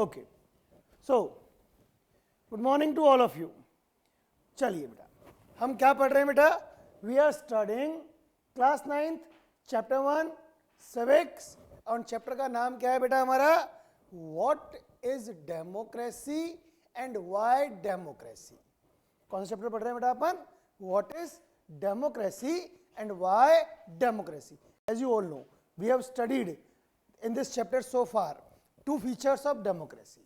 Okay, so good morning to all of you. चलिए बेटा, हम क्या पढ़ रहे हैं बेटा? We are studying class 9th chapter 1 civics, और चैप्टर का नाम क्या है बेटा हमारा? What is democracy and why democracy. कौन सा चैप्टर पढ़ रहे हैं बेटा अपन? What is democracy and why democracy. As you all know, we have studied in this chapter so far two features of democracy।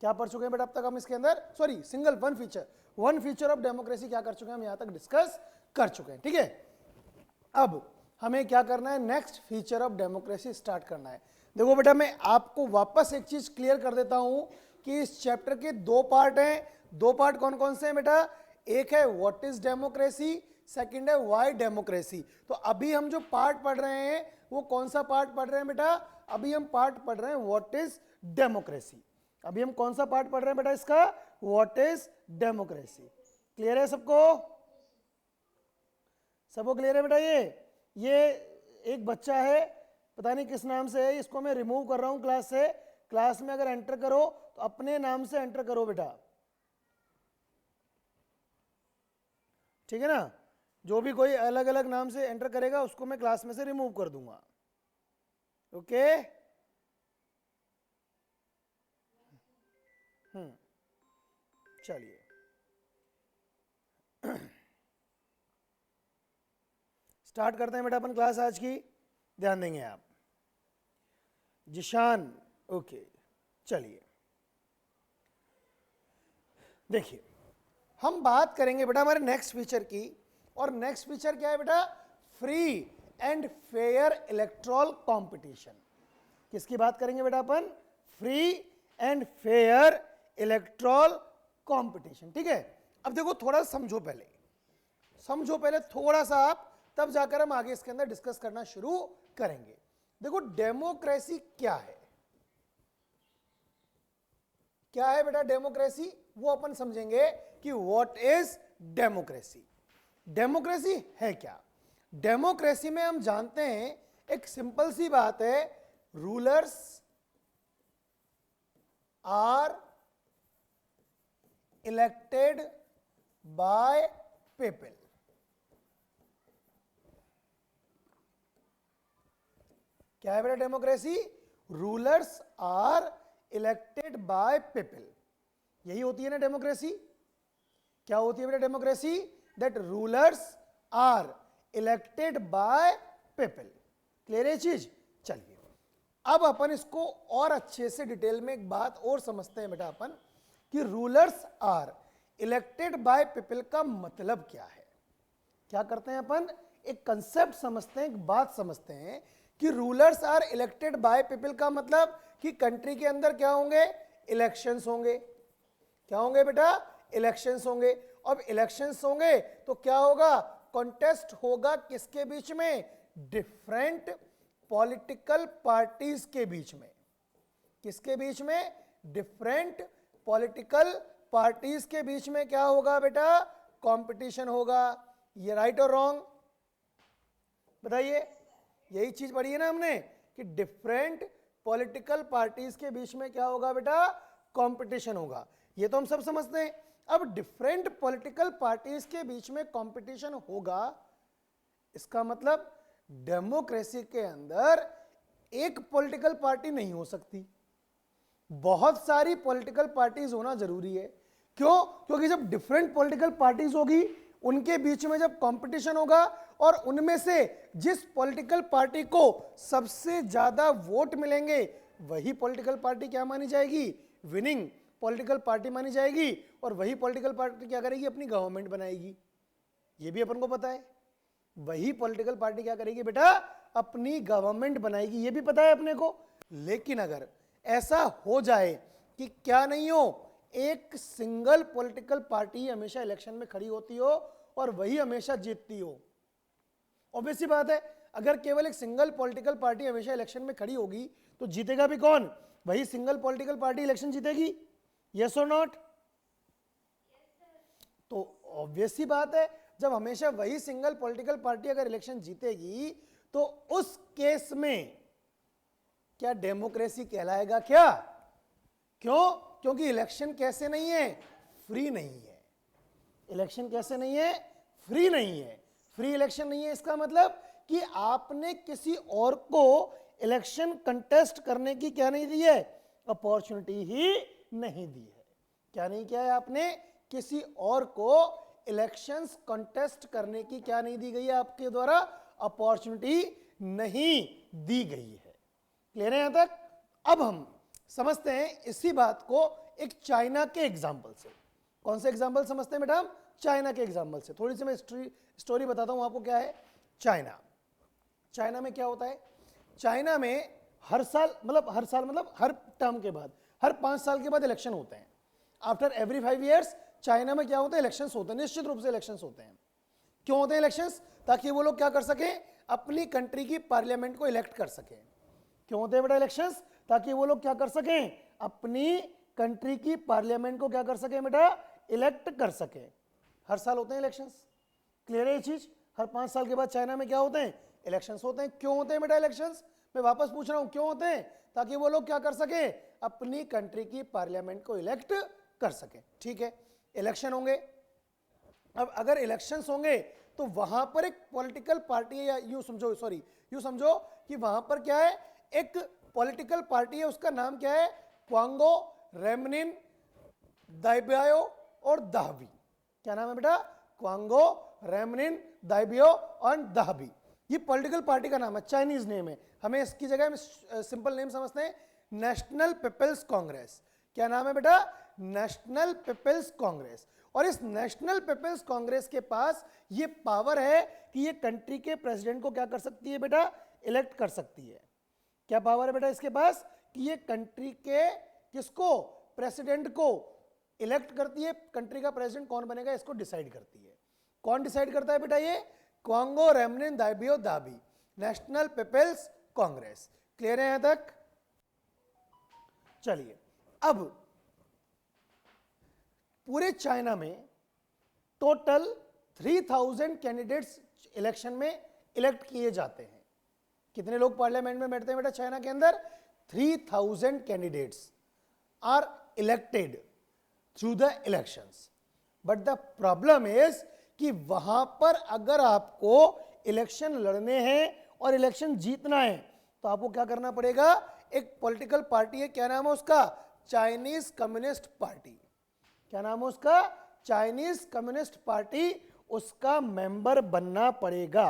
क्या पढ़ चुके हैं बेटा अब तक हम इसके अंदर? Sorry, single one feature of democracy क्या कर चुके हैं हम यहां तक डिस्कस कर चुके हैं, ठीक है। अब हमें क्या करना है? Next feature of democracy start करना है। देखो बेटा, मैं आपको वापस एक चीज क्लियर कर देता हूं कि इस चैप्टर के दो पार्ट हैं। दो पार्ट कौन कौन से हैं बेटा? एक है व्हाट इज डेमोक्रेसी, सेकंड है व्हाई डेमोक्रेसी। तो अभी हम जो पार्ट पढ़ रहे हैं वो कौन सा पार्ट पढ़ रहे हैं बेटा? अभी हम पार्ट पढ़ रहे हैं व्हाट इज डेमोक्रेसी। अभी हम कौन सा पार्ट पढ़ रहे हैं बेटा इसका? What is democracy. क्लियर है सबको? सबको क्लियर है बेटा? ये एक बच्चा है, पता नहीं किस नाम से है, इसको मैं रिमूव कर रहा हूं क्लास से। क्लास में अगर एंटर करो तो अपने नाम से एंटर करो बेटा, ठीक है ना। जो भी कोई अलग अलग नाम से एंटर करेगा उसको मैं क्लास में से रिमूव कर दूंगा, ओके? चलिए स्टार्ट करते हैं बेटा अपन क्लास आज की। ध्यान देंगे आप। जिशान, ओके। चलिए देखिए, हम बात करेंगे बेटा हमारे नेक्स्ट फीचर की, और नेक्स्ट फीचर क्या है बेटा? Free and fair electoral competition. किसकी बात करेंगे बेटा अपन? Free and fair electoral competition, ठीक है। अब देखो, थोड़ा समझो पहले थोड़ा सा आप, तब जाकर हम आगे इसके अंदर डिस्कस करना शुरू करेंगे। देखो, डेमोक्रेसी क्या है? क्या है बेटा डेमोक्रेसी? वो अपन समझेंगे कि व्हाट इज डेमोक्रेसी। डेमोक्रेसी है क्या? डेमोक्रेसी में हम जानते हैं एक सिंपल सी बात है, rulers are elected by people. क्या है बेटा democracy? Rulers are elected by people. यही होती है ना डेमोक्रेसी। क्या होती है बेटा democracy? That rulers are elected by people. Clear है चीज? चलिए अब अपन इसको और अच्छे से डिटेल में एक बात और समझते हैं बेटा अपन, कि rulers are elected by people का मतलब क्या है। क्या करते हैं अपन? एक कंसेप्ट समझते हैं, एक बात समझते हैं कि rulers are elected by people का मतलब कि कंट्री के अंदर क्या होंगे? इलेक्शंस होंगे। क्या होंगे बेटा? इलेक्शंस होंगे। अब इलेक्शंस होंगे तो क्या होगा? कॉन्टेस्ट होगा किसके बीच में? डिफरेंट पॉलिटिकल पार्टीज के बीच में। किसके बीच में? डिफरेंट पॉलिटिकल पार्टीज के बीच में क्या होगा बेटा? कंपटीशन होगा। ये राइट और रॉन्ग बताइए? यही चीज पढ़ी है ना हमने कि डिफरेंट पॉलिटिकल पार्टीज के बीच में क्या होगा बेटा? कंपटीशन होगा। ये तो हम सब समझते हैं। अब डिफरेंट पॉलिटिकल पार्टीज के बीच में कंपटीशन होगा, इसका मतलब डेमोक्रेसी के अंदर एक पॉलिटिकल पार्टी नहीं हो सकती, बहुत सारी पॉलिटिकल पार्टीज होना जरूरी है। क्यों? क्योंकि जब डिफरेंट पॉलिटिकल पार्टीज होगी, उनके बीच में जब कंपटीशन होगा, और उनमें से जिस पॉलिटिकल पार्टी को सबसे ज्यादा वोट मिलेंगे वही पॉलिटिकल पार्टी क्या मानी जाएगी? विनिंग पॉलिटिकल पार्टी मानी जाएगी। और वही पॉलिटिकल पार्टी क्या करेगी? अपनी गवर्नमेंट बनाएगी। ये भी अपन को पता है। वही पॉलिटिकल पार्टी क्या करेगी बेटा? अपनी गवर्नमेंट बनाएगी, ये भी पता है अपने को। लेकिन अगर ऐसा हो जाए कि क्या नहीं हो, एक सिंगल पॉलिटिकल पार्टी हमेशा इलेक्शन में खड़ी होती हो और वही हमेशा जीतती हो, ऑब्वियस सी बात है, अगर केवल एक सिंगल पॉलिटिकल पार्टी हमेशा इलेक्शन में खड़ी होगी तो जीतेगा भी कौन? वही सिंगल पॉलिटिकल पार्टी इलेक्शन जीतेगी। यस और नॉट? तो ऑब्वियस सी बात है, जब हमेशा वही सिंगल पॉलिटिकल पार्टी अगर इलेक्शन जीतेगी तो उस केस में क्या डेमोक्रेसी कहलाएगा? क्या क्यों? क्योंकि इलेक्शन कैसे नहीं है? फ्री नहीं है। इलेक्शन कैसे नहीं है? फ्री नहीं है। फ्री इलेक्शन नहीं है इसका मतलब कि आपने किसी और को इलेक्शन कंटेस्ट करने की क्या नहीं दी है? अपॉर्चुनिटी ही नहीं दी है। क्या नहीं किया है आपने? किसी और को इलेक्शंस कंटेस्ट करने की क्या नहीं दी गई है? आपके द्वारा अपॉर्चुनिटी नहीं दी गई है। क्लियर है यहां तक? अब हम समझते हैं इसी बात को एक चाइना के एग्जाम्पल से। कौन से एग्जाम्पल समझते हैं बेटा? चाइना के एग्जाम्पल से। थोड़ी सी मैं स्टोरी बताता हूं आपको। क्या है चाइना? चाइना में क्या होता है? चाइना में हर साल मतलब हर टर्म के बाद, हर 5 साल के बाद इलेक्शन होते हैं। आफ्टर एवरी 5 ईयर्स चाइना में क्या होता है? इलेक्शंस होते हैं, निश्चित रूप से इलेक्शंस होते हैं। क्यों होते हैं इलेक्शंस? ताकि वो लोग क्या कर सकें? अपनी कंट्री की पार्लियामेंट को इलेक्ट कर सकें। क्यों होते हैं बेटा इलेक्शंस? ताकि वो लोग क्या कर सकें? अपनी कंट्री की पार्लियामेंट को क्या कर सकें बेटा? इलेक्ट कर सकें। हर साल होते हैं इलेक्शंस। क्लियर है ये चीज? हर 5 साल के बाद चाइना में क्या होते हैं? इलेक्शंस होते हैं। क्यों होते हैं बेटा इलेक्शंस? मैं वापस पूछ रहा हूं, क्यों होते हैं? ताकि वो लोग क्या कर सके? अपनी कंट्री की पार्लियामेंट को इलेक्ट कर सके। ठीक है, इलेक्शन होंगे। अब अगर इलेक्शंस होंगे तो वहां पर एक पॉलिटिकल पार्टी है, या यूं समझो कि वहां पर क्या है? एक पॉलिटिकल पार्टी है, उसका नाम क्या है? क्वांगो, रेमनिन, दाइबियो और दाहबी। क्या नाम है बेटा? क्वांगो, रेमनिन, दाइबियो और दाहबी। ये पॉलिटिकल पार्टी का नाम है, चाइनीज नेम है। हमें इसकी जगह हम सिंपल नेम समझते हैं, नेशनल पीपल्स कांग्रेस। क्या नाम है बेटा? National people's congress. और इस नेशनल पीपल्स कांग्रेस के पास ये पावर है कि ये कंट्री के प्रेसिडेंट को क्या कर सकती है बेटा? इलेक्ट कर सकती है। क्या पावर है बेटा इसके पास? कि ये कंट्री के किसको? प्रेसिडेंट को इलेक्ट करती है। कंट्री का प्रेसिडेंट कौन बनेगा इसको डिसाइड करती है। कौन डिसाइड करता है बेटा? ये क्वांगो, रेमनिन, दाइबियो, दाबी, नेशनल पीपल्स कांग्रेस। क्लियर है यहां तक? चलिए, अब पूरे चाइना में टोटल 3000 कैंडिडेट्स इलेक्शन में इलेक्ट किए जाते हैं। कितने लोग पार्लियामेंट में बैठते हैं बेटा चाइना के अंदर? 3000 candidates are elected through the elections. But the problem is कि वहां पर अगर आपको इलेक्शन लड़ने हैं और इलेक्शन जीतना है तो आपको क्या करना पड़ेगा? एक पॉलिटिकल पार्टी है, क्या नाम है उसका? Chinese communist party. क्या नाम है उसका? Chinese communist party. उसका मेंबर बनना पड़ेगा।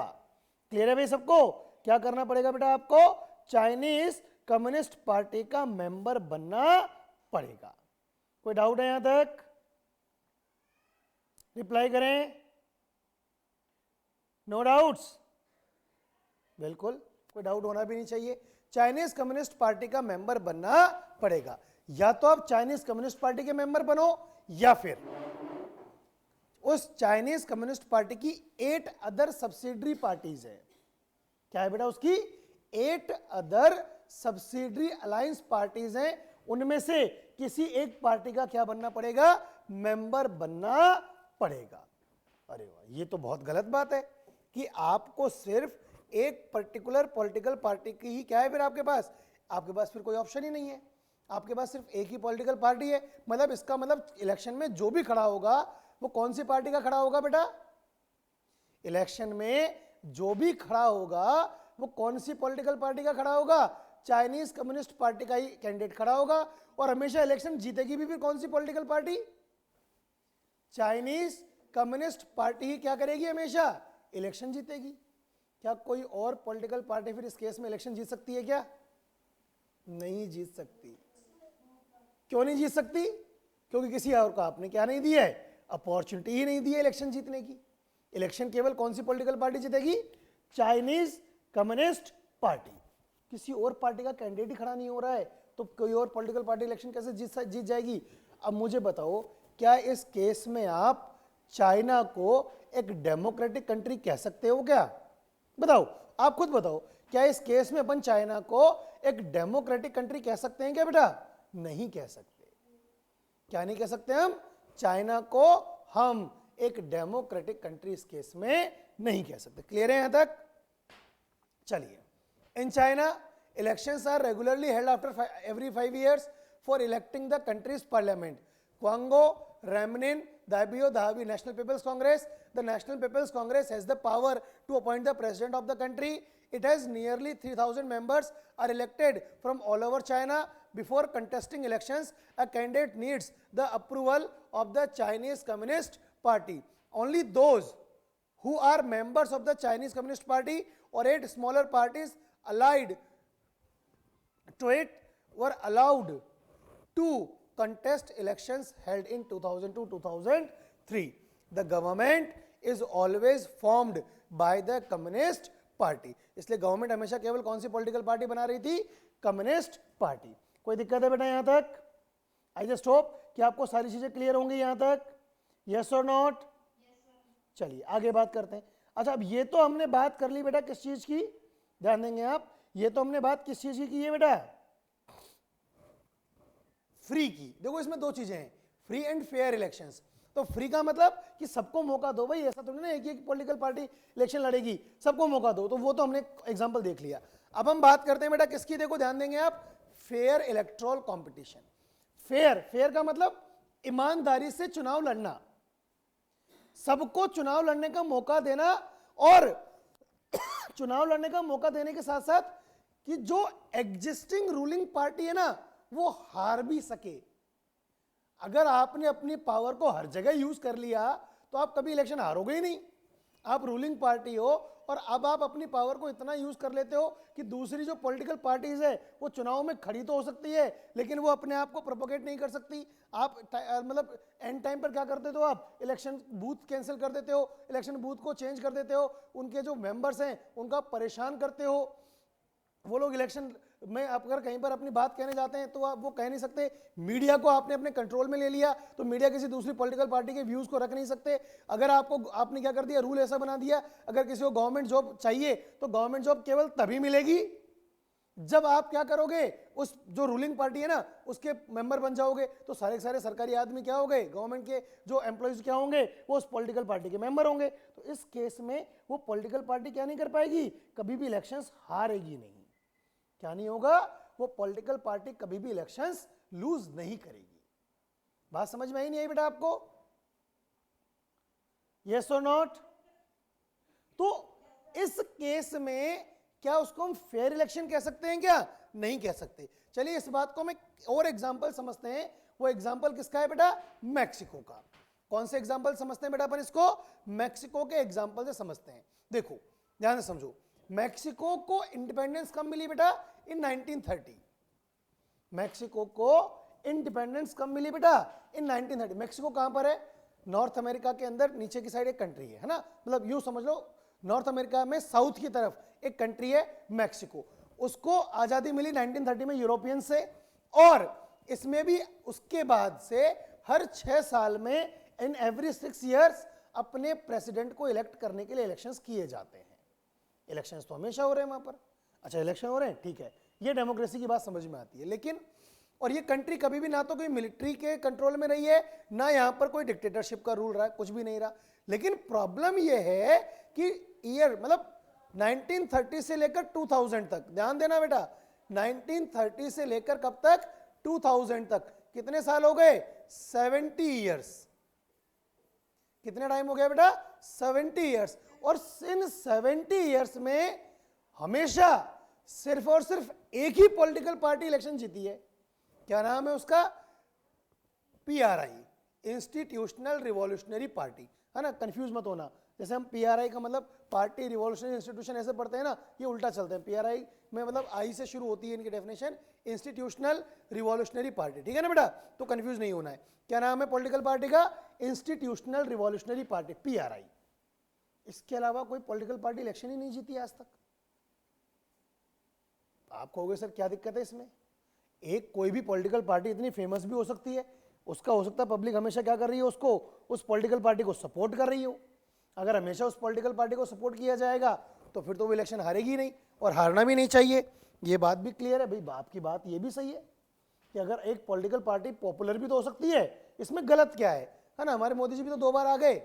क्लियर है भाई सबको? क्या करना पड़ेगा बेटा आपको? चाइनीज कम्युनिस्ट पार्टी का मेंबर बनना पड़ेगा। कोई डाउट है यहां तक? रिप्लाई करें। No doubts? बिल्कुल, कोई डाउट होना भी नहीं चाहिए। चाइनीज कम्युनिस्ट पार्टी का मेंबर बनना पड़ेगा। या तो आप चाइनीज कम्युनिस्ट पार्टी के मेंबर बनो, या फिर उस चाइनीज कम्युनिस्ट पार्टी की 8 अदर सब्सिडरी पार्टीज है। क्या है बेटा उसकी? 8 अदर सब्सिडरी अलायंस पार्टीज हैं। उनमें से किसी एक पार्टी का क्या बनना पड़ेगा? मेंबर बनना पड़ेगा। अरे वाह, ये तो बहुत गलत बात है कि आपको सिर्फ एक पर्टिकुलर पॉलिटिकल पार्टी की ही क्या है फिर आपके पास? आपके पास फिर कोई ऑप्शन ही नहीं है। आपके पास सिर्फ एक ही पॉलिटिकल पार्टी है। मतलब इसका मतलब इलेक्शन में जो भी खड़ा होगा वो कौन सी पार्टी का खड़ा होगा बेटा? इलेक्शन में जो भी खड़ा होगा वो कौन सी पॉलिटिकल पार्टी का खड़ा होगा? चाइनीज कम्युनिस्ट पार्टी का ही कैंडिडेट खड़ा होगा। और हमेशा इलेक्शन जीतेगी भी फिर कौन सी political party? Chinese communist party ही क्या करेगी? हमेशा इलेक्शन जीतेगी। क्या कोई और पॉलिटिकल पार्टी फिर इस केस में इलेक्शन जीत सकती है क्या? नहीं जीत सकती। क्यों नहीं जीत सकती? क्योंकि किसी और को आपने क्या नहीं दिया है? अपॉर्चुनिटी ही नहीं दी है इलेक्शन जीतने की। इलेक्शन केवल कौन सी पॉलिटिकल पार्टी जीतेगी? Chinese communist party. किसी और पार्टी का कैंडिडेट ही खड़ा नहीं हो रहा है तो कोई और पॉलिटिकल पार्टी इलेक्शन कैसे जीत जाएगी? अब मुझे बताओ, क्या इस केस में आप चाइना को एक डेमोक्रेटिक कंट्री कह सकते हो क्या? बताओ, आप खुद बताओ, क्या इस केस में अपन चाइना को एक डेमोक्रेटिक कंट्री कह सकते हैं क्या बेटा? नहीं कह सकते। क्या नहीं कह सकते हम? चाइना को हम एक डेमोक्रेटिक कंट्री इस केस में नहीं कह सकते। क्लियर है यहां तक? चलिए, in China elections are regularly held after every 5 years। for electing the country's parliament. Congo, Remnin, Dabio, Dahabi, National People's Congress. The National People's Congress has the power to appoint the president of the country. It has nearly 3,000 members are elected from all over China. Before contesting elections, a candidate needs the approval of the Chinese Communist Party. Only those who are members of the Chinese Communist Party or 8 smaller parties allied to it were allowed to contest elections held in 2002-2003. The government is always formed by the Communist Party. इसलिए government हमेशा केवल कौन सी political party बना रही थी? Communist party. कोई दिक्कत है बेटा यहां तक? आई जस्ट होप कि आपको सारी चीजें क्लियर होंगी यहां तक. यस और नॉट? चलिए आगे बात करते हैं. अच्छा, अब ये तो हमने बात कर ली बेटा किस चीज की, ध्यान देंगे आप. ये तो हमने बात किस चीज की है बेटा? फ्री की. देखो इसमें दो चीजें हैं, फ्री एंड फेयर इलेक्शंस. तो फ्री का मतलब कि सबको मौका दो भाई, ऐसा तो नहीं ना एक एक पॉलिटिकल पार्टी इलेक्शन लड़ेगी, सबको मौका दो. तो वो तो हमने एग्जांपल देख लिया. अब हम बात करते हैं बेटा किसकी, देखो ध्यान देंगे आप, fair electoral competition. Fair, fair का मतलब ईमानदारी से चुनाव लड़ना, सबको चुनाव लड़ने का मौका देना, और चुनाव लड़ने का मौका देने के साथ साथ कि जो एग्जिस्टिंग रूलिंग पार्टी है ना वो हार भी सके. अगर आपने अपनी पावर को हर जगह यूज कर लिया तो आप कभी इलेक्शन हारोगे ही नहीं. आप रूलिंग पार्टी हो और अब आप अपनी पावर को इतना यूज कर लेते हो कि दूसरी जो पॉलिटिकल पार्टीज है वो चुनाव में खड़ी तो हो सकती है लेकिन वो अपने आप को प्रोपोगेट नहीं कर सकती. आप मतलब एंड टाइम पर क्या करते हो, आप इलेक्शन बूथ कैंसिल कर देते हो, इलेक्शन बूथ को चेंज कर देते हो, उनके जो मेंबर्स हैं उनका परेशान करते हो. वो लोग इलेक्शन में आप अगर कहीं पर अपनी बात कहने जाते हैं तो आप वो कह नहीं सकते. मीडिया को आपने अपने कंट्रोल में ले लिया तो मीडिया किसी दूसरी पॉलिटिकल पार्टी के व्यूज को रख नहीं सकते. अगर आपने क्या कर दिया, रूल ऐसा बना दिया, अगर किसी को गवर्नमेंट जॉब चाहिए तो गवर्नमेंट जॉब केवल तभी मिलेगी जब आप क्या करोगे, उस जो रूलिंग पार्टी है ना उसके मेंबर बन जाओगे. तो सारे सारे सरकारी आदमी क्या हो गए, गवर्नमेंट के जो एम्प्लॉइज क्या होंगे, वो उस पॉलिटिकल पार्टी के मेंबर होंगे. तो इस केस में वो पॉलिटिकल पार्टी क्या नहीं कर पाएगी, कभी भी इलेक्शंस हारेगी नहीं. क्या नहीं होगा, वो पॉलिटिकल पार्टी कभी भी इलेक्शंस लूज नहीं करेगी. बात समझ में आई नहीं आई बेटा आपको? यस और नॉट? तो इस केस में क्या उसको हम फेयर इलेक्शन कह सकते हैं क्या? नहीं कह सकते. चलिए इस बात को हम एक और एग्जांपल समझते हैं. वो एग्जांपल किसका है बेटा? मैक्सिको का. कौन से एग्जांपल समझते हैं बेटा अपन इसको? मैक्सिको के एग्जांपल से समझते हैं. देखो ध्यान से समझो, मैक्सिको को इंडिपेंडेंस कब मिली बेटा? इन 1930. मैक्सिको को इंडिपेंडेंस कब मिली बेटा? इन 1930. मैक्सिको कहां पर है? नॉर्थ अमेरिका के अंदर नीचे की साइड एक कंट्री है ना, मतलब यूं समझ लो नॉर्थ अमेरिका में साउथ की तरफ एक कंट्री है मैक्सिको. उसको आजादी मिली 1930 में यूरोपियन से, और इसमें भी उसके बाद से हर 6 साल में इन एवरी 6 ईयर्स अपने प्रेसिडेंट को इलेक्ट करने के लिए इलेक्शंस किए जाते हैं. इलेक्शंस तो हमेशा हो रहे हैं वहां पर. अच्छा इलेक्शन हो रहे हैं, ठीक है, ये डेमोक्रेसी की बात समझ में आती है. लेकिन और ये कंट्री कभी भी ना तो कोई मिलिट्री के कंट्रोल में रही है, ना यहां पर कोई डिक्टेटरशिप का रूल रहा है, कुछ भी नहीं रहा. लेकिन प्रॉब्लम ये है कि ईयर मतलब 1930 से लेकर 2000 तक, ध्यान देना बेटा, 1930 से लेकर कब तक? 2000 तक. कितने साल हो गए? 70 ईयर्स. कितने टाइम हो गया बेटा? 70 ईयर्स. और इन 70 ईयर्स में हमेशा सिर्फ और सिर्फ एक ही पॉलिटिकल पार्टी इलेक्शन जीती है. क्या नाम है उसका? पीआरआई, इंस्टीट्यूशनल रिवॉल्यूशनरी पार्टी, है ना, कंफ्यूज मत होना. जैसे हम पीआरआई का मतलब पार्टी रिवॉल्यूशनरी इंस्टीट्यूशन ऐसे पढ़ते हैं ना, ये उल्टा चलते हैं. पीआरआई में मतलब आई से शुरू होती है इनकी डेफिनेशन, इंस्टीट्यूशनल रिवॉल्यूशनरी पार्टी. ठीक है ना बेटा, तो कंफ्यूज नहीं होना है. क्या नाम है पॉलिटिकल पार्टी का? Institutional revolutionary party, PRI. इसके अलावा कोई पॉलिटिकल पार्टी इलेक्शन ही नहीं जीती आज तक. आप कहोगे सर क्या दिक्कत है इसमें? एक कोई भी पॉलिटिकल पार्टी इतनी फेमस भी हो सकती है, उसका हो सकता है पब्लिक हमेशा क्या कर रही है, उसको उस पॉलिटिकल पार्टी को सपोर्ट कर रही हो. अगर हमेशा उस पॉलिटिकल पार्टी को सपोर्ट किया जाएगा तो फिर तो वो इलेक्शन हारेगी नहीं, और हारना भी नहीं चाहिए. ये बात भी क्लियर है भाई. बाप की बात ये भी सही है कि अगर एक पॉलिटिकल पार्टी पॉपुलर भी तो हो सकती है, इसमें गलत क्या है ना. हमारे मोदी जी भी तो 2 बार आ गए.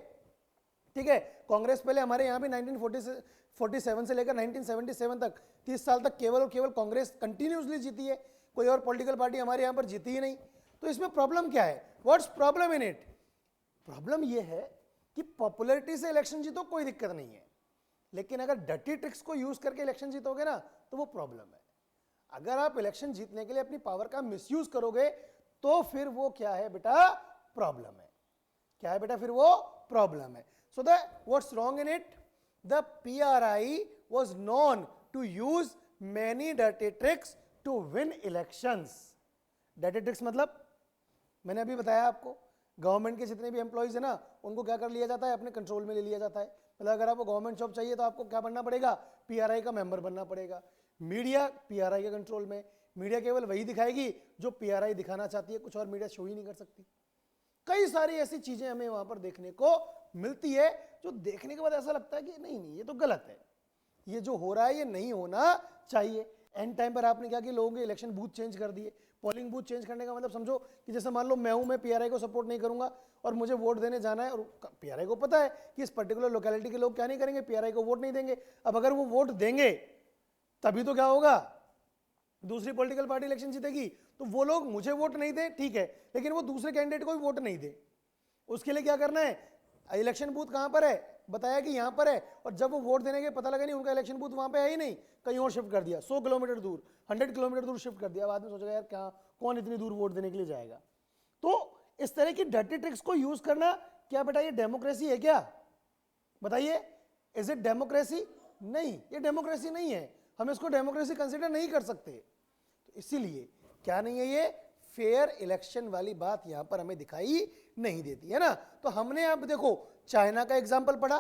ठीक है, कांग्रेस पहले हमारे यहाँ भी 1947 से लेकर 1977 तक 30 साल तक केवल और केवल कांग्रेस कंटिन्यूसली जीती है. कोई और पॉलिटिकल पार्टी हमारे यहाँ पर जीती ही नहीं, तो इसमें प्रॉब्लम क्या है? What's problem in it? Problem यह है कि पॉपुलैरिटी से इलेक्शन जीतो कोई दिक्कत नहीं है, लेकिन अगर डर्टी ट्रिक्स को यूज करके इलेक्शन जीतोगे ना तो वो प्रॉब्लम है। अगर आप इलेक्शन जीतने के लिए अपनी पावर का मिसयूज करोगे तो फिर वो क्या है बेटा? प्रॉब्लम है। क्या है बेटा? फिर वो प्रॉब्लम है। So the what's wrong in it? The PRI was known to use many dirty tricks to win elections. dirty tricks मतलब मैंने अभी बताया आपको, गवर्नमेंट के जितने भी एम्प्लॉइज है ना उनको क्या कर लिया जाता है? अपने कंट्रोल में ले लिया जाता है। मतलब अगर आपको गवर्नमेंट जॉब चाहिए तो आपको क्या बनना पड़ेगा? PRI का मेंबर बनना पड़ेगा। मीडिया PRI के कंट्रोल में, मीडिया केवल वही दिखाएगी जो PRI दिखाना चाहती है, कुछ और मीडिया शो ही नहीं कर सकती। कई सारी ऐसी चीजें हमें वहां पर देखने को मिलती है जो देखने के बाद ऐसा लगता है कि नहीं नहीं ये तो गलत है, ये जो हो रहा है ये नहीं होना चाहिए। एंड टाइम पर आपने क्या कि लोगों के इलेक्शन बूथ चेंज कर दिए। पोलिंग बूथ चेंज करने का मतलब समझो कि जैसे मान लो मैं हूं, मैं PRI को सपोर्ट नहीं करूंगा और मुझे वोट देने जाना है, और PRI को पता है कि इस पर्टिकुलर लोकेलिटी के लोग क्या नहीं करेंगे, PRI को वोट नहीं देंगे। अब अगर वो वोट देंगे तभी तो क्या होगा? दूसरी पॉलिटिकल पार्टी इलेक्शन जीतेगी, तो वो लोग मुझे वोट नहीं दे ठीक है, लेकिन वो दूसरे कैंडिडेट को भी वोट नहीं दे। उसके लिए क्या करना है? इलेक्शन बूथ कहां पर है? बताया कि यहां पर है, और जब वो वोट देने के पता लगा नहीं उनका इलेक्शन बूथ वहां पे है ही नहीं, कहीं और शिफ्ट कर दिया, 100 किलोमीटर दूर, 100 किलोमीटर दूर शिफ्ट कर दिया। बाद में सोचेगा यार क्या, कौन इतनी दूर वोट देने के लिए जाएगा? तो इस तरह की डर्टी ट्रिक्स को यूज करना क्या बेटा ये डेमोक्रेसी है क्या? बताइए, इज इट डेमोक्रेसी? नहीं, ये डेमोक्रेसी नहीं है। हम इसको डेमोक्रेसी कंसिडर नहीं कर सकते। तो इसीलिए क्या नहीं है, ये फेयर इलेक्शन वाली बात यहां पर हमें दिखाई नहीं देती है ना। तो हमने अब देखो चाइना का एग्जाम्पल पढ़ा,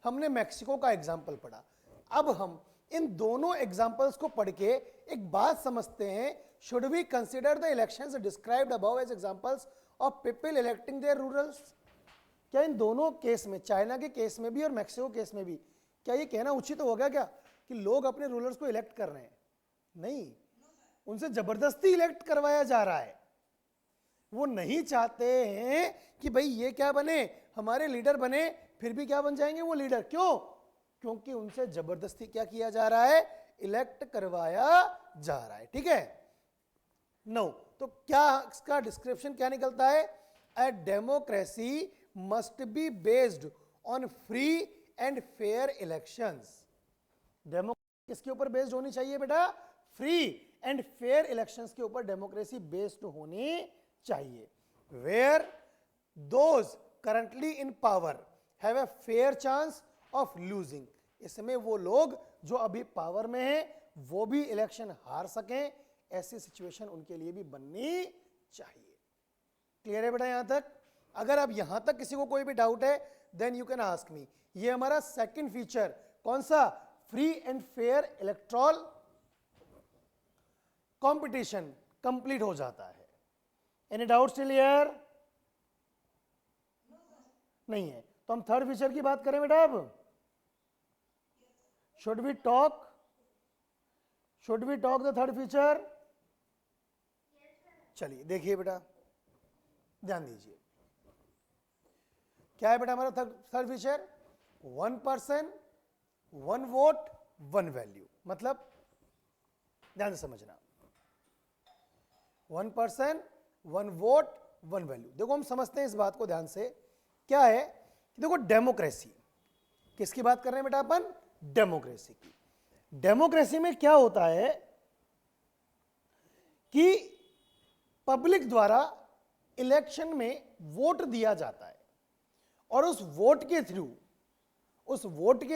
हमने मैक्सिको का एग्जाम्पल पढ़ा। अब हम इन दोनों एग्जाम्पल्स को पढ़ के एक बात समझते हैं, should we consider the elections described above as examples of people electing their rulers? क्या इन दोनों केस में, चाइना के केस में भी और मैक्सिको केस में भी, क्या ये कहना उचित हो गया क्या कि लोग अपने रूलर्स को इलेक्ट कर रहे हैं? नहीं, उनसे जबरदस्ती इलेक्ट करवाया जा रहा है। वो नहीं चाहते हैं कि भाई ये क्या बने, हमारे लीडर बने, फिर भी क्या बन जाएंगे वो लीडर। क्यों? क्योंकि उनसे जबरदस्ती क्या किया जा रहा है? इलेक्ट करवाया जा रहा है। ठीक है, नो, तो क्या इसका डिस्क्रिप्शन क्या निकलता है? A democracy must be based on free and fair elections. Democracy किसके ऊपर बेस्ड होनी चाहिए बेटा? फ्री एंड फेयर इलेक्शंस के ऊपर डेमोक्रेसी बेस्ड होनी चाहिए। Where those currently in power have a fair chance of losing. इसमें वो लोग जो अभी पावर में हैं वो भी इलेक्शन हार सकें, ऐसी सिचुएशन उनके लिए भी बननी चाहिए। क्लियर है बेटा यहां तक? अगर अब यहां तक किसी को कोई भी डाउट है then you can ask me. ये हमारा सेकंड फीचर कौन सा? Free and fair electoral competition complete हो जाता है। Any doubt still here? नहीं है तो हम थर्ड फीचर की बात करें बेटा। अब should we talk the third feature? चलिए देखिए बेटा, ध्यान दीजिए, क्या है बेटा हमारा third feature? 1 person 1 vote 1 value. मतलब ध्यान से समझना, 1 पर्सन 1 वोट 1 वैल्यू। देखो हम समझते हैं इस बात को ध्यान से। क्या है कि देखो डेमोक्रेसी, किसकी बात कर रहे हैं बेटा अपन? डेमोक्रेसी की। डेमोक्रेसी में क्या होता है कि पब्लिक द्वारा इलेक्शन में वोट दिया जाता है, और उस वोट के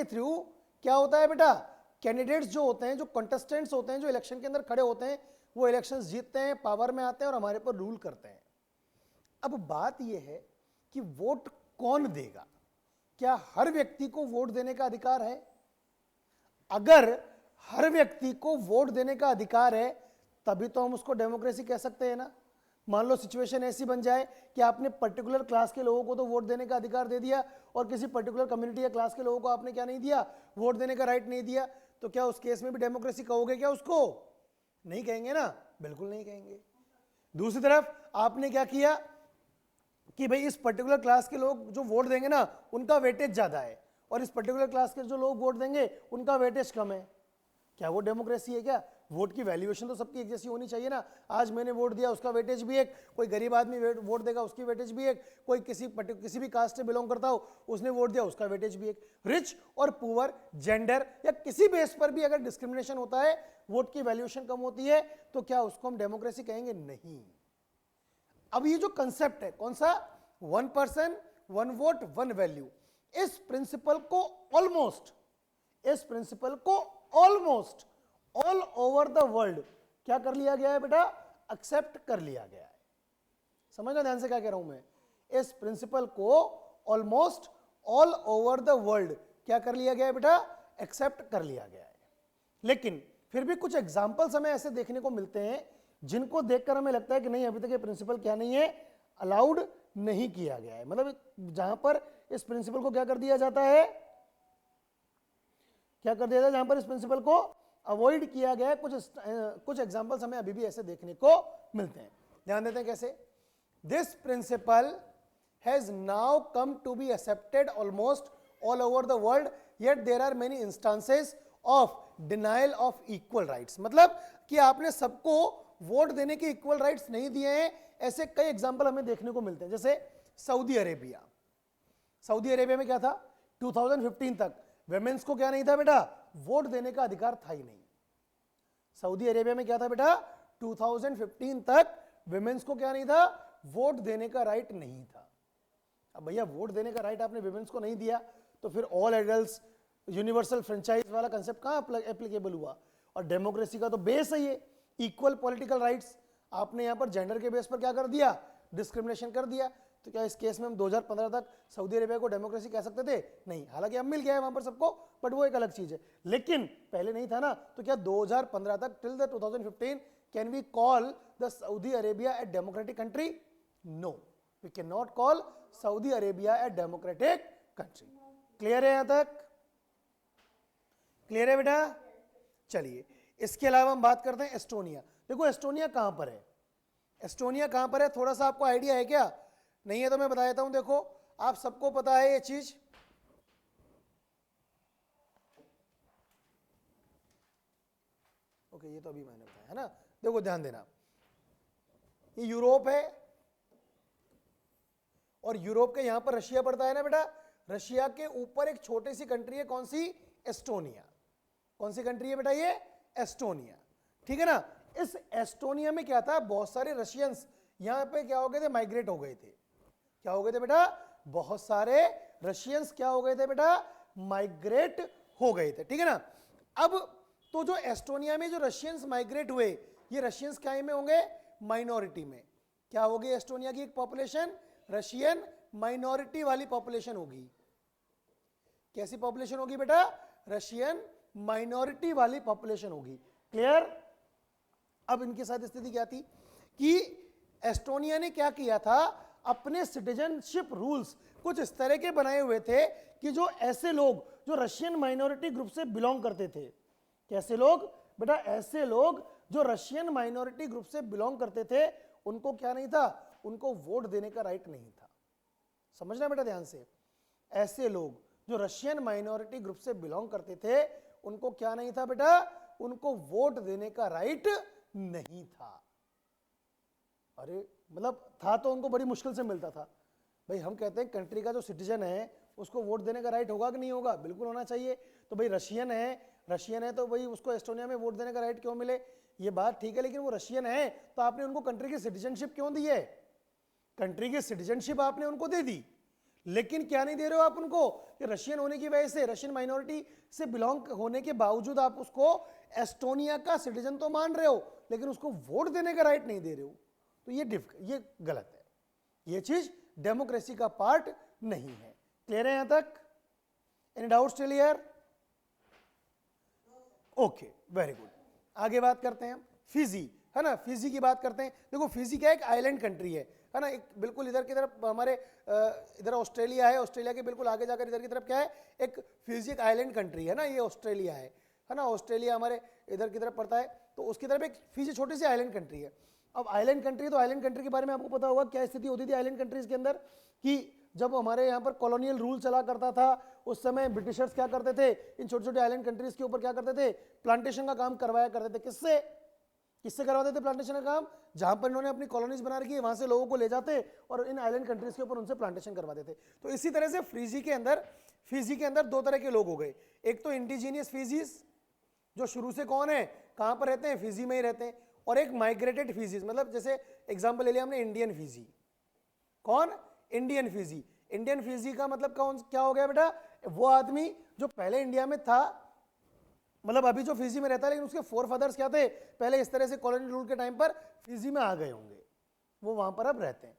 थ्रू क्या होता है बेटा? कैंडिडेट्स जो होते हैं, जो कंटेस्टेंट्स होते हैं, जो इलेक्शन के अंदर खड़े होते हैं, वो इलेक्शंस जीतते हैं, पावर में आते हैं और हमारे पर रूल करते हैं। अब बात यह है कि वोट कौन देगा? क्या हर व्यक्ति को वोट देने का अधिकार है? अगर हर व्यक्ति को वोट देने का अधिकार है तभी तो हम उसको डेमोक्रेसी कह सकते हैं ना। मान लो सिचुएशन ऐसी बन जाए कि आपने पर्टिकुलर क्लास के लोगों को तो वोट देने का अधिकार दे दिया और किसी पर्टिकुलर कम्युनिटी या क्लास के लोगों को आपने क्या नहीं दिया? वोट देने का राइट नहीं दिया, तो क्या उस केस में भी डेमोक्रेसी कहोगे क्या उसको? नहीं कहेंगे ना, बिल्कुल नहीं कहेंगे। दूसरी तरफ आपने क्या किया कि भाई इस पर्टिकुलर क्लास के लोग जो वोट देंगे ना उनका वेटेज ज्यादा है, और इस पर्टिकुलर क्लास के जो लोग वोट देंगे उनका वेटेज कम है। क्या वो डेमोक्रेसी है क्या? वोट की वैल्यूएशन तो सबकी एक जैसी होनी चाहिए ना। आज मैंने वोट दिया उसका वेटेज भी एक, कोई गरीब आदमी वोट देगा उसकी वेटेज भी एक, कोई किसी भी कास्ट से बिलोंग करता हो उसने वोट दिया उसका वेटेज भी एक। रिच और पुअर, जेंडर या किसी बेस पर भी अगर डिस्क्रिमिनेशन होता है, वोट की वैल्यूएशन कम होती है, तो क्या उसको हम डेमोक्रेसी कहेंगे? नहीं। अब ये जो कंसेप्ट है कौन सा, one person one vote one value, इस प्रिंसिपल को almost all over the world क्या कर लिया गया है बेटा? एक्सेप्ट कर लिया गया है। समझना ध्यान से क्या कह रहा हूं मैं। इस प्रिंसिपल को almost all over the world क्या कर लिया गया है बेटा? एक्सेप्ट कर लिया गया है। लेकिन फिर भी कुछ एग्जाम्पल्स हमें ऐसे देखने को मिलते हैं जिनको देखकर हमें लगता है कि नहीं, अभी तक ये प्रिंसिपल क्या नहीं है, अलाउड नहीं किया गया है। मतलब जहां पर इस प्रिंसिपल को क्या कर दिया जाता है, क्या कर दिया जाता है, जहां पर इस प्रिंसिपल को अवॉइड किया गया है। कुछ एग्जांपल्स हमें अभी भी ऐसे देखने को मिलते हैं। ध्यान देते हैं कैसे। This principle has now come to be accepted almost all over the world, yet there are many instances of denial of equal rights. मतलब कि आपने सबको वोट देने के इक्वल राइट्स नहीं दिए हैं, ऐसे कई एग्जांपल हमें देखने को मिलते हैं। जैसे सऊदी अरेबिया में क्या था, 2015 तक वेमेन्स को क्या नहीं था बेटा? वोट देने का अधिकार था ही नहीं। सऊदी अरेबिया में क्या था बेटा? 2015 तक वेमेन्स को क्या नहीं था? वोट देने का राइट नहीं था। अब भैया वोट देने का राइट आपने वेमेन्स को नहीं दिया, तो फिर ऑल एडल्ट्स यूनिवर्सल फ्रेंचाइज वाला कंसेप्ट कहां एप्लीकेबल हुआ? और डेमोक्रेसी का तो बेस है ये, इक्वल पॉलिटिकल राइट्स। आपने यहां पर जेंडर के बेस पर क्या कर दिया? डिस्क्रिमिनेशन कर दिया। तो क्या इस केस में हम 2015 तक सऊदी अरेबिया को डेमोक्रेसी कह सकते थे? नहीं। हालांकि अब मिल गया है वहां पर सबको, बट वो एक अलग चीज है। लेकिन पहले नहीं था ना। तो क्या 2015 तक till the 2015 can we call the Saudi Arabia a democratic country? No, we can not call Saudi Arabia a democratic country. Clear है? यहां तक क्लियर है बेटा? चलिए, इसके अलावा हम बात करते हैं एस्टोनिया। देखो एस्टोनिया कहां पर है, एस्टोनिया कहां पर है, थोड़ा सा आपको आइडिया है क्या? नहीं है तो मैं बता देता हूं। देखो आप सबको पता है ये चीज, ओके ये तो अभी मैंने बताया है ना। देखो ध्यान देना, ये यूरोप है और यूरोप के यहां पर रशिया पड़ता है ना बेटा। रशिया के ऊपर एक छोटी सी कंट्री है, कौन सी? एस्टोनिया। कौन सी कंट्री है बेटा ये? एस्टोनिया। ठीक है ना। इस एस्टोनिया में क्या था, बहुत सारे रशियंस यहां पे क्या हो गए थे? माइग्रेट हो गए थे। क्या हो गए थे बेटा? बहुत सारे रशियंस क्या हो गए थे बेटा? माइग्रेट हो गए थे। ठीक है ना। अब तो जो एस्टोनिया में जो रशियंस माइग्रेट हुए, ये रशियंस क्या में होंगे? माइनॉरिटी में। क्या होगी एस्टोनिया की एक पॉपुलेशन? रशियन माइनॉरिटी वाली पॉपुलेशन होगी। कैसी पॉपुलेशन होगी बेटा? रशियन माइनॉरिटी वाली पॉपुलेशन होगी। क्लियर? अब इनके साथ स्थिति क्या थी कि एस्टोनिया ने क्या किया था, अपने सिटीजनशिप रूल्स कुछ इस तरह के बनाए हुए थे कि जो ऐसे लोग जो रशियन माइनॉरिटी ग्रुप से बिलोंग करते थे, कैसे लोग बेटा? ऐसे लोग जो रशियन माइनॉरिटी ग्रुप से बिलोंग करते थे, उनको क्या नहीं था? उनको वोट देने का राइट नहीं था। समझना बेटा ध्यान से। ऐसे लोग जो रशियन माइनॉरिटी ग्रुप से बिलोंग करते थे, उनको क्या नहीं था बेटा? उनको वोट देने का राइट नहीं था। अरे मतलब था तो उनको बड़ी मुश्किल से मिलता था। भाई हम कहते हैं कंट्री का जो सिटीजन है उसको वोट देने का राइट होगा कि नहीं होगा? बिल्कुल होना चाहिए। तो भाई रशियन है तो भाई उसको एस्टोनिया में वोट देने का राइट क्यों मिले? ये बात ठीक है, लेकिन वो रशियन है तो आपने उनको कंट्री की सिटीजनशिप क्यों दी है? कंट्री की सिटीजनशिप आपने उनको दे दी, लेकिन क्या नहीं दे रहे हो आप उनको कि रशियन होने की वजह से, रशियन माइनॉरिटी से बिलोंग होने के बावजूद आप उसको एस्टोनिया का सिटीजन तो मान रहे हो, लेकिन उसको वोट देने का राइट नहीं दे रहे हो। तो ये गलत है। ये चीज डेमोक्रेसी का पार्ट नहीं है। क्लियर है यहां तक? Any doubts till here? Okay, very good. आगे बात करते हैं फिजी, है ना। फिजी की बात करते हैं। देखो फिजी क्या एक आइलैंड कंट्री है ना। एक बिल्कुल इधर की तरफ हमारे इधर ऑस्ट्रेलिया है, ऑस्ट्रेलिया के बिल्कुल आगे जाकर इधर की तरफ क्या है? एक फिजी एक आइलैंड कंट्री है ना। ये ऑस्ट्रेलिया है ना। ऑस्ट्रेलिया हमारे इधर की तरफ पड़ता है, तो उसकी तरफ एक फिजी छोटी सी आइलैंड कंट्री है। अब आइलैंड कंट्री, तो आइलैंड कंट्री के बारे में आपको पता होगा क्या स्थिति होती थी आइलैंड कंट्रीज के अंदर, कि जब हमारे यहाँ पर कॉलोनियल रूल चला करता था उस समय ब्रिटिशर्स क्या करते थे, इन छोटे छोटे आइलैंड कंट्रीज के ऊपर क्या करते थे, प्लांटेशन का काम करवाया करते थे। किससे किससे करवाते थे प्लांटेशन का काम? जहां पर इन्होंने अपनी कॉलोनीज बना रखी है वहां से लोगों को ले जाते और इन आइलैंड कंट्रीज के ऊपर उनसे प्लांटेशन करवाते थे। तो इसी तरह से फिजी के अंदर दो तरह के लोग हो गए, एक तो इंडिजीनियस फिजीज जो शुरू से कौन है, कहां पर रहते हैं, फिजी में ही रहते हैं, और एक माइग्रेटेड फिजीज, मतलब जैसे एग्जांपल ले लिया हमने इंडियन फिजी। कौन? Indian Fiji. इंडियन फिजी का मतलब कौन क्या हो गया बेटा? वो आदमी जो पहले इंडिया में था, मतलब अभी जो फिजी में रहता है लेकिन उसके फोर फादर्स क्या थे, पहले इस तरह से कॉलोनी रूल के टाइम पर फिजी में आ गए होंगे, वो वहां पर अब रहते हैं।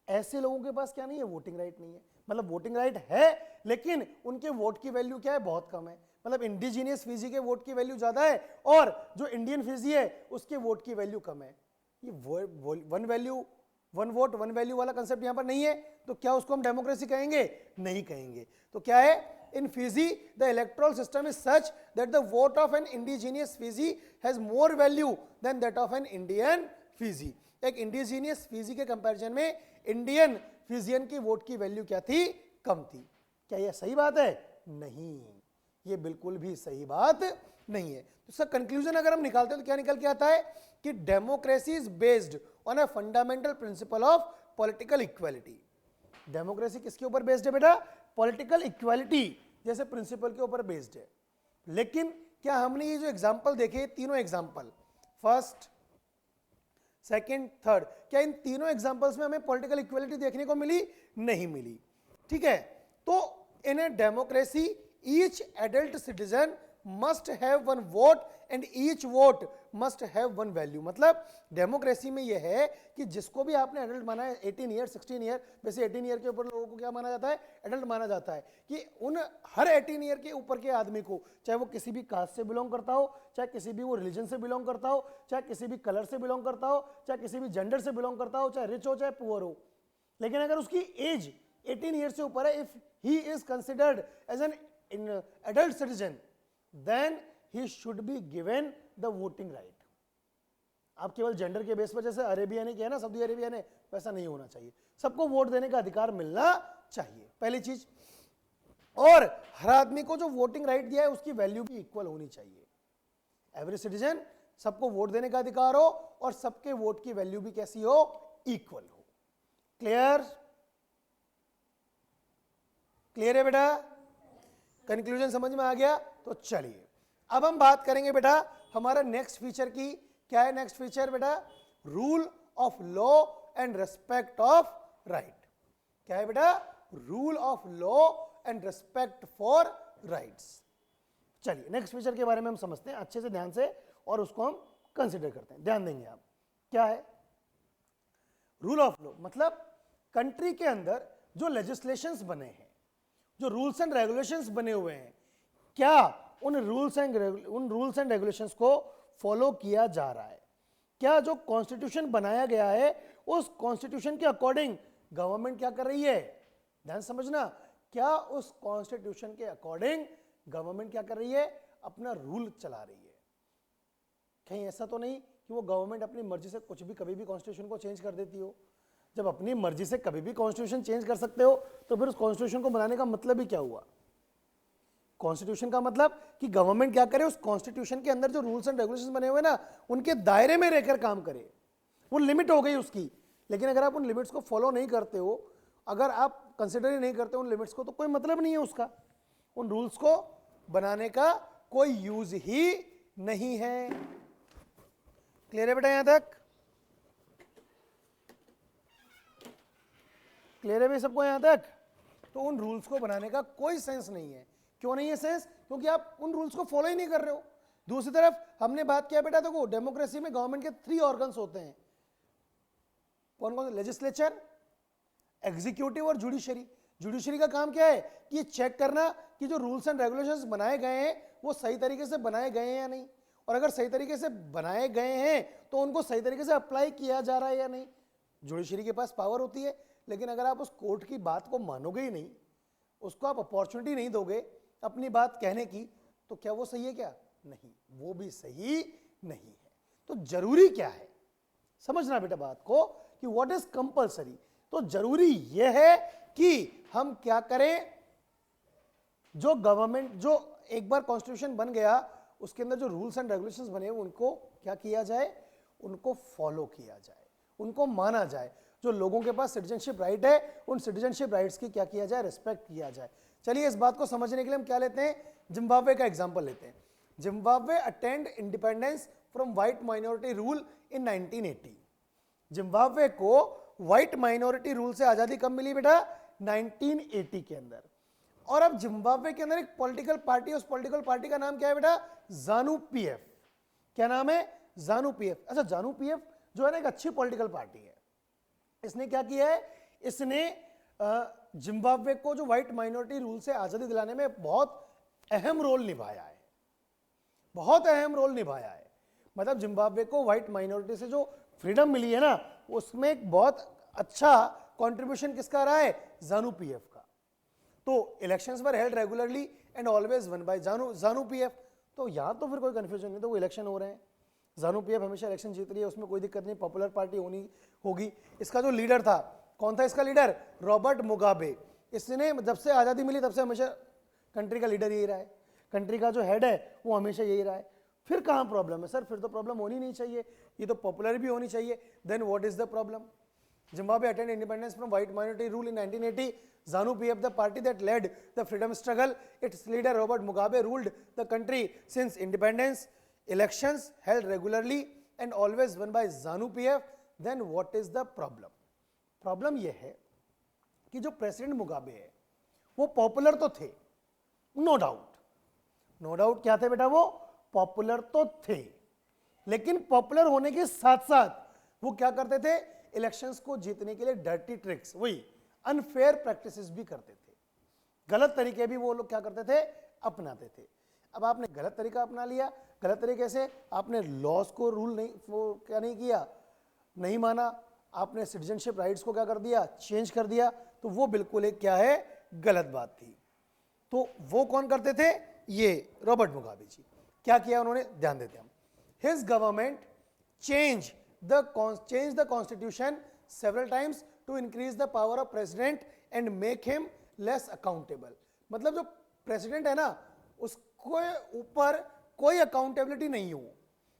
ऐसे लोगों के पास क्या नहीं है, वोटिंग राइट नहीं है। मतलब वोटिंग राइट है लेकिन उनके वोट की वैल्यू क्या है, बहुत कम है। मतलब इंडिजीनियस फिजी के वोट की वैल्यू ज्यादा है और जो इंडियन फिजी है उसके वोट की वैल्यू कम है। ये one value one vote one value वाला कंसेप्ट यहां पर नहीं है, तो क्या उसको हम डेमोक्रेसी कहेंगे? नहीं कहेंगे। तो क्या है, in Fiji the electoral system is such that the vote of an indigenous Fiji has more value than that of an Indian Fiji। एक इंडिजीनियस फिजी के कंपैरिजन में इंडियन फिजियन की वोट की वैल्यू क्या थी, कम थी। क्या यह सही बात है? नहीं, ये बिल्कुल भी सही बात नहीं है। तो इसका कंक्लूजन अगर हम निकालते हैं तो क्या निकल के आता है कि democracy is based on a fundamental principle of political equality. Democracy किसके ऊपर बेस्ड है बेटा? पॉलिटिकल इक्वालिटी जैसे प्रिंसिपल के ऊपर बेस्ड है। लेकिन क्या हमने ये जो एग्जांपल देखे, तीनों एग्जांपल, फर्स्ट सेकंड थर्ड, क्या इन तीनों एग्जांपल्स में हमें पॉलिटिकल इक्वालिटी देखने को मिली? नहीं मिली। ठीक है, तो in a democracy each adult citizen must have one vote and each vote must have one value. मतलब डेमोक्रेसी में यह है कि जिसको भी आपने एडल्ट माना है, 18 ईयर 16 ईयर, वैसे 18 ईयर के ऊपर लोगों को क्या माना जाता है, एडल्ट माना जाता है, कि उन हर 18 ईयर के ऊपर के आदमी को, चाहे वो किसी भी कास्ट से बिलोंग करता हो, चाहे किसी भी वो रिलीजन से बिलोंग करता हो, चाहे किसी भी कलर से बिलोंग करता हो, चाहे किसी भी जेंडर से बिलोंग करता हो, चाहे रिच हो चाहे पुअर हो, लेकिन अगर उसकी एज 18 ईयर से ऊपर है, if he is considered as an adult citizen, then he should be given the voting right। आप केवल जेंडर के बेस पर, जैसे अरेबिया ने किया ना, सऊदी अरेबिया ने, वैसा नहीं होना चाहिए। सबको वोट देने का अधिकार मिलना चाहिए, पहली चीज। और हर आदमी को जो वोटिंग राइट दिया है उसकी वैल्यू भी इक्वल होनी चाहिए। एवरी सिटीजन, सबको वोट देने का अधिकार हो और सबके वोट की वैल्यू भी कैसी हो, इक्वल हो। क्लियर? क्लियर है बेटा? कंक्लूजन समझ में आ गया? तो चलिए अब हम बात करेंगे बेटा हमारा नेक्स्ट फीचर की। क्या है नेक्स्ट फीचर बेटा? Rule of law and respect of right. क्या है बेटा? Rule of law and respect for rights. चलिए नेक्स्ट फीचर के बारे में हम समझते हैं अच्छे से, ध्यान से, और उसको हम कंसिडर करते हैं। ध्यान देंगे आप। क्या है रूल ऑफ लॉ? मतलब कंट्री के अंदर जो लेजिस्लेशंस बने हैं, जो रूल्स एंड रेगुलेशंस बने हुए हैं, क्या उन रूल्स एंड रेगुलेशंस को फॉलो किया जा रहा है? क्या जो कॉन्स्टिट्यूशन बनाया गया है उस कॉन्स्टिट्यूशन के अकॉर्डिंग गवर्नमेंट क्या कर रही है? ध्यान समझना, क्या उस कॉन्स्टिट्यूशन के अकॉर्डिंग गवर्नमेंट क्या कर रही है? अपना रूल चला रही है। कहीं ऐसा तो नहीं कि वो गवर्नमेंट अपनी मर्जी से कुछ भी कभी भी कॉन्स्टिट्यूशन को चेंज कर देती हो? जब अपनी मर्जी से कभी भी कॉन्स्टिट्यूशन चेंज कर सकते हो तो फिर उस कॉन्स्टिट्यूशन को बनाने का मतलब ही क्या हुआ? कॉन्स्टिट्यूशन का मतलब कि गवर्नमेंट क्या करे, उस कॉन्स्टिट्यूशन के अंदर जो रूल्स एंड रेगुलेशंस बने हुए ना उनके दायरे में रहकर काम करे। वो लिमिट हो गई उसकी, लेकिन अगर आप उन लिमिट्स को फॉलो नहीं करते हो, अगर आप कंसिडर ही नहीं करते उन लिमिट्स को, तो कोई मतलब नहीं है उसका, उन रूल्स को बनाने का कोई यूज ही नहीं है। क्लियर है बेटा? यहां तक क्लियर है भाई सबको यहां तक? तो उन रूल्स को बनाने का कोई सेंस नहीं है। क्यों नहीं है सेंस? क्योंकि आप उन रूल्स को फॉलो ही नहीं कर रहे हो। दूसरी तरफ हमने बात किया बेटा, देखो डेमोक्रेसी में गवर्नमेंट के 3 ऑर्गन्स होते हैं। कौन कौन से? लेजिस्लेचर, एग्जीक्यूटिव और जुडिशरी। जुडिशरी का काम क्या है कि ये चेक करना कि जो रूल्स एंड रेगुलेशंस बनाए गए हैं वो सही तरीके से बनाए गए हैं या नहीं, और अगर सही तरीके से बनाए गए हैं तो उनको सही तरीके से अप्लाई किया जा रहा है या नहीं। जुडिशरी के पास पावर होती है, लेकिन अगर आप उस कोर्ट की बात को मानोगे ही नहीं, उसको आप अपॉर्चुनिटी नहीं दोगे अपनी बात कहने की, तो क्या वो सही है? क्या नहीं, वो भी सही नहीं है। तो जरूरी क्या है समझना बेटा बात को कि व्हाट इज कंपलसरी। तो जरूरी यह है कि हम क्या करें, जो गवर्नमेंट, जो एक बार कॉन्स्टिट्यूशन बन गया उसके अंदर जो रूल्स एंड रेगुलेशंस बने उनको क्या किया जाए, उनको फॉलो किया जाए, उनको माना जाए। जो लोगों के पास सिटीजनशिप राइट है उन सिटीजनशिप राइट्स की क्या किया जाए, रिस्पेक्ट किया जाए। चलिए इस बात को समझने के लिए हम क्या लेते हैं, जिम्बाब्वे का एग्जांपल लेते हैं। Zimbabwe attend independence from white minority rule in 1980। Zimbabwe को व्हाइट माइनॉरिटी रूल से आजादी कब मिली बेटा, 1980 के अंदर। और अब जिम्बाब्वे के अंदर एक पॉलिटिकल पार्टी है, उस पॉलिटिकल पार्टी का नाम क्या है बेटा, जानु पीएफ। क्या नाम है, जानु पीएफ। अच्छा, जानु पीएफ जो है ना एक अच्छी पॉलिटिकल पार्टी है। इसने क्या किया है, इसने जिम्बाब्वे को जो व्हाइट माइनॉरिटी रूल से आजादी दिलाने में बहुत अहम रोल निभाया है, बहुत अहम रोल निभाया है। मतलब जिम्बाब्वे को व्हाइट माइनॉरिटी से जो फ्रीडम मिली है ना, उसमें एक बहुत अच्छा कंट्रीब्यूशन किसका रहा है, जानु पीएफ का। तो elections were held regularly and always one by जानु पीएफ। तो यहां तो फिर कोई कंफ्यूजन नहीं, तो वो इलेक्शन हो रहे हैं, जानु पीएफ हमेशा इलेक्शन जीत रही है, उसमें कोई दिक्कत नहीं, पॉपुलर पार्टी होगी। इसका जो लीडर था, कौन था इसका लीडर, रॉबर्ट मुगाबे। इसने जब से आज़ादी मिली तब से हमेशा कंट्री का लीडर यही रहा है, कंट्री का जो हेड है वो हमेशा यही रहा है। फिर कहाँ प्रॉब्लम है सर, फिर तो प्रॉब्लम होनी नहीं चाहिए, ये तो पॉपुलर भी होनी चाहिए। Then what is the problem, Zimbabwe attained independence from white minority rule in 1980. ZANU PF, the party that led the freedom struggle, its leader Robert Mugabe ruled the country since independence. Elections held regularly and always won by ZANU PF. Then what is the problem? Problem ये है कि जो president Mugabe है वो popular तो थे, no doubt क्या थे बेटा, वो पॉपुलर तो थे, लेकिन पॉपुलर होने के साथ साथ वो क्या करते थे, इलेक्शंस को जीतने के लिए डर्टी ट्रिक्स, वही अनफेयर प्रैक्टिसेस भी करते थे, गलत तरीके भी वो लोग क्या करते थे, अपनाते थे। अब आपने गलत तरीका अपना लिया, गलत तरीके से आपने लॉज को रूल नहीं, वो क्या नहीं किया, नहीं माना, आपने सिटीजनशिप राइट्स को क्या कर दिया, चेंज कर दिया, तो वो बिल्कुल एक क्या है, गलत बात थी। तो वो कौन करते थे, ये रॉबर्ट मुगाबे जी। क्या किया उन्होंने, ध्यान देते हम। His government change the constitution several times to increase the power of president and make him less accountable। मतलब जो प्रेसिडेंट है ना उसको ऊपर कोई अकाउंटेबिलिटी नहीं हो,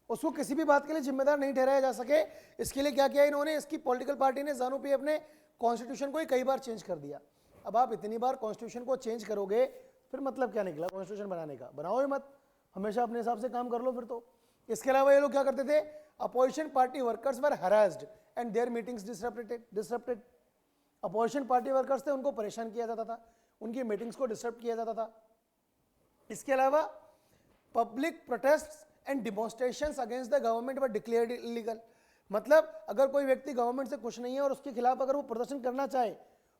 उसको किसी भी बात के लिए जिम्मेदार नहीं ठहराया जा सके, इसके लिए क्या किया इन्होंने, इसकी पॉलिटिकल पार्टी ने, जानु पीएफ ने कॉन्स्टिट्यूशन को ही कई बार चेंज कर दिया। अब आप इतनी बार कॉन्स्टिट्यूशन को चेंज करोगे फिर मतलब क्या निकला कॉन्स्टिट्यूशन बनाने का, बनाओ ही मत, हमेशा अपने हिसाब से काम कर लो फिर तो। इसके अलावा ये लोग क्या करते थे, opposition party workers were harassed and there meetings disrupted. Opposition party workers थे, उनको परेशान किया जाता था, उनकी मीटिंग्स को डिस्टर्ब किया जाता था। इसके अलावा public protests and demonstrations against the government were declared illegal. मतलब अगर कोई व्यक्ति गवर्नमेंट से खुश नहीं है और उसके खिलाफ अगर वो प्रदर्शन करना चाहे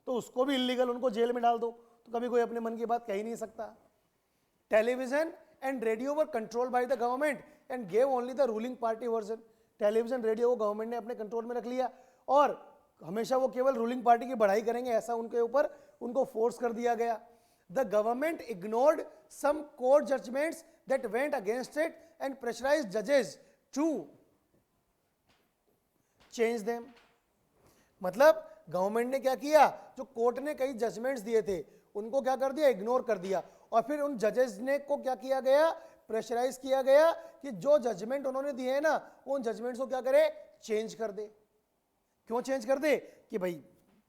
तो उसको भी इलीगल, उनको जेल में डाल दो, तो कभी कोई अपने मन की बात कह ही नहीं सकता। Television and radio were control by the government and gave only the ruling party version. Television radio को गवर्नमेंट ने अपने कंट्रोल में रख लिया और हमेशा वो केवल रूलिंग पार्टी की बढ़ाई करेंगे, ऐसा उनके ऊपर उनको फोर्स कर दिया गया। The government ignored some court judgements that went against it and pressurised जजेस टू चेंज देम। मतलब गवर्नमेंट ने क्या किया, जो कोर्ट ने कई जजमेंट्स दिए थे उनको क्या कर दिया, इग्नोर कर दिया, और फिर उन जजेस ने को क्या किया गया, प्रेशराइज किया गया कि जो जजमेंट उन्होंने दिए हैं ना उन जजमेंट्स को क्या करे, चेंज कर दे। क्यों चेंज कर दे, कि भाई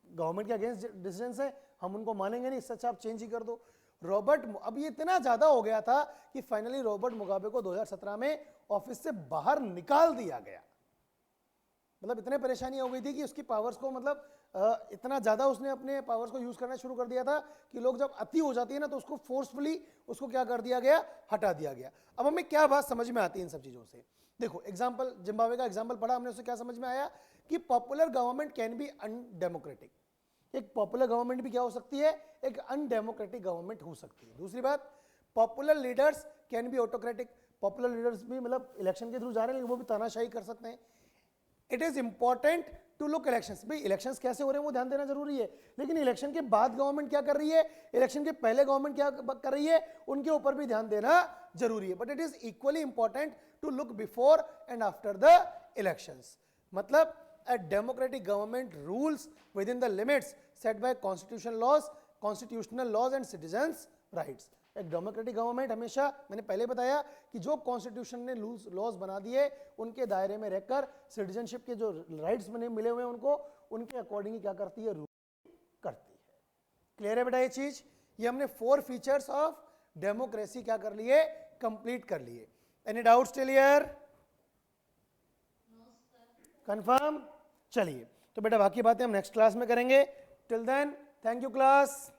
गवर्नमेंट के अगेंस्ट डिसीजंस है, हम उनको मानेंगे नहीं, सच आप चेंज ही कर दो। अब ये इतना ज्यादा हो गया था कि फाइनली रॉबर्ट मुगाबे को 2017 में ऑफिस से बाहर निकाल दिया गया। मतलब इतने परेशानी हो गई थी कि उसकी पावर्स को, मतलब इतना ज्यादा उसने अपने पावर्स को यूज करना शुरू कर दिया था कि लोग जब अति हो जाती है ना तो उसको फोर्सफुली उसको क्या कर दिया गया, हटा दिया गया। अब हमें क्या बात समझ में आती है इन सब चीजों से, देखो एग्जांपल, जिम्बाब्वे का एग्जांपल पढ़ा हमने, उससे क्या समझ में आया कि popular government can be undemocratic. एक पॉपुलर गवर्नमेंट भी क्या हो सकती है, एक अनडेमोक्रेटिक गवर्नमेंट हो सकती है। दूसरी बात, popular leaders can be autocratic. Popular leaders भी मतलब इलेक्शन के थ्रू जा रहे हैं लेकिन वो भी तानाशाही कर सकते हैं। It is important to look elections, भाई इलेक्शंस कैसे हो रहे हैं वो ध्यान देना जरूरी है, लेकिन इलेक्शन के बाद गवर्नमेंट क्या कर रही है, इलेक्शन के पहले गवर्नमेंट क्या कर रही है, उनके ऊपर भी ध्यान देना जरूरी है। But it is equally important to look before and after the elections. मतलब a democratic government rules within the limits set by constitutional laws and citizens rights. एक डेमोक्रेटिक गवर्नमेंट हमेशा, मैंने पहले बताया कि जो कॉन्स्टिट्यूशन ने लॉज बना दिए उनके दायरे में रहकर सिटीजनशिप के जो राइट्स मैंने मिले हुए हैं उनको, उनके अकॉर्डिंग क्या करती है, रूल करती है. क्लियर है बेटा ये चीज? ये हमने 4 फीचर्स ऑफ डेमोक्रेसी क्या कर लिए, कंप्लीट कर लिए. Any doubts till here? Confirm? चलिए, तो बेटा बाकी बातें हम नेक्स्ट क्लास में करेंगे. Till then thank you class.